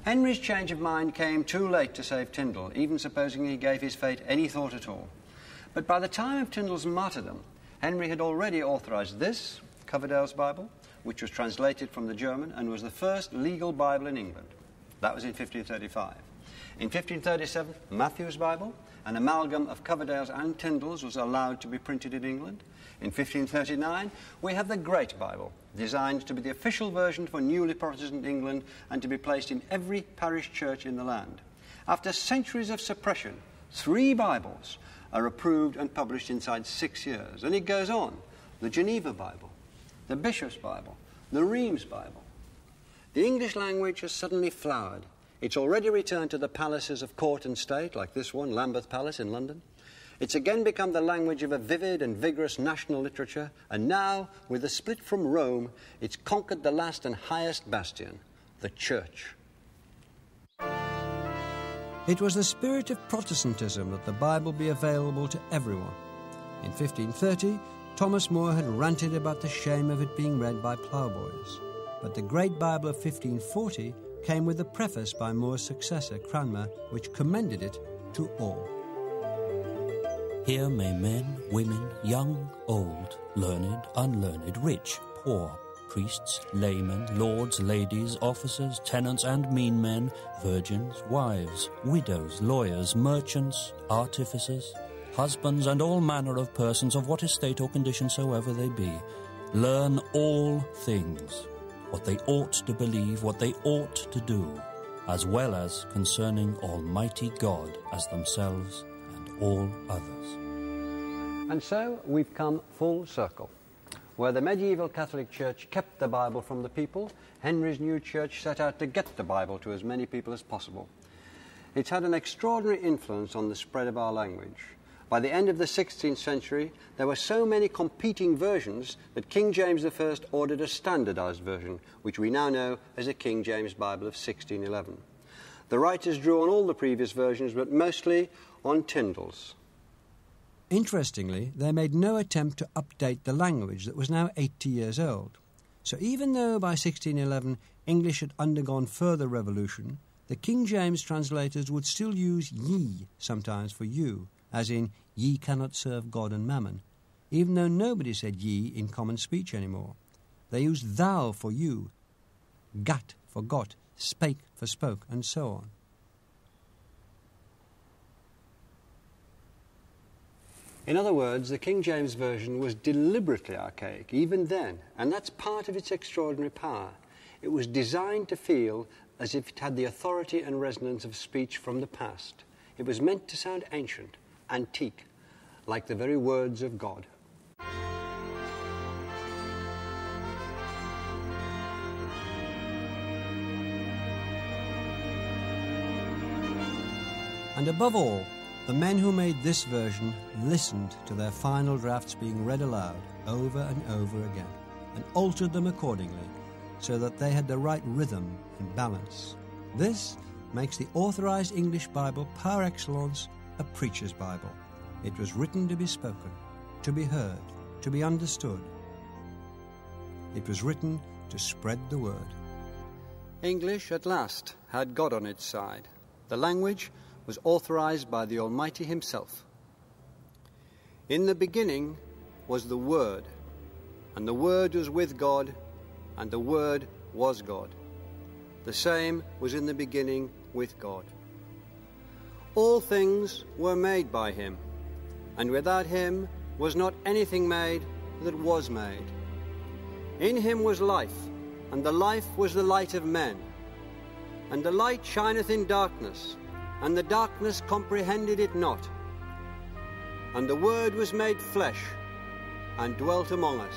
Henry's change of mind came too late to save Tyndale, even supposing he gave his fate any thought at all. But by the time of Tyndale's martyrdom, Henry had already authorised this, Coverdale's Bible, which was translated from the German and was the first legal Bible in England. That was in 1535. In 1537, Matthew's Bible, an amalgam of Coverdale's and Tyndale's, was allowed to be printed in England. In 1539, we have the Great Bible, designed to be the official version for newly Protestant England and to be placed in every parish church in the land. After centuries of suppression, 3 Bibles are approved and published inside 6 years. And it goes on. The Geneva Bible, the Bishop's Bible, the Reims Bible. The English language has suddenly flowered. It's already returned to the palaces of court and state, like this one, Lambeth Palace in London. It's again become the language of a vivid and vigorous national literature, and now, with the split from Rome, it's conquered the last and highest bastion, the Church. It was the spirit of Protestantism that the Bible be available to everyone. In 1530, Thomas More had ranted about the shame of it being read by ploughboys, but the Great Bible of 1540 came with a preface by More's successor, Cranmer, which commended it to all. Here may men, women, young, old, learned, unlearned, rich, poor, priests, laymen, lords, ladies, officers, tenants and mean men, virgins, wives, widows, lawyers, merchants, artificers, husbands, and all manner of persons of what estate or condition soever they be, learn all things, what they ought to believe, what they ought to do, as well as concerning Almighty God as themselves and all others. And so we've come full circle. Where the medieval Catholic Church kept the Bible from the people, Henry's new church set out to get the Bible to as many people as possible. It's had an extraordinary influence on the spread of our language. By the end of the 16th century, there were so many competing versions that King James I ordered a standardized version, which we now know as the King James Bible of 1611. The writers drew on all the previous versions, but mostly on Tyndale's. Interestingly, they made no attempt to update the language that was now 80 years old. So even though by 1611 English had undergone further revolution, the King James translators would still use ye sometimes for you, as in ye cannot serve God and mammon, even though nobody said ye in common speech anymore. They used thou for you, gat for got, spake for spoke, and so on. In other words, the King James Version was deliberately archaic, even then, and that's part of its extraordinary power. It was designed to feel as if it had the authority and resonance of speech from the past. It was meant to sound ancient, antique, like the very words of God. And above all, the men who made this version listened to their final drafts being read aloud over and over again, and altered them accordingly, so that they had the right rhythm and balance. This makes the authorized English Bible par excellence a preacher's Bible. It was written to be spoken, to be heard, to be understood. It was written to spread the word. English, at last, had God on its side. The language was authorized by the Almighty himself. In the beginning was the Word, and the Word was with God, and the Word was God. The same was in the beginning with God. All things were made by him, and without him was not anything made that was made. In him was life, and the life was the light of men. And the light shineth in darkness, and the darkness comprehended it not. And the Word was made flesh, and dwelt among us,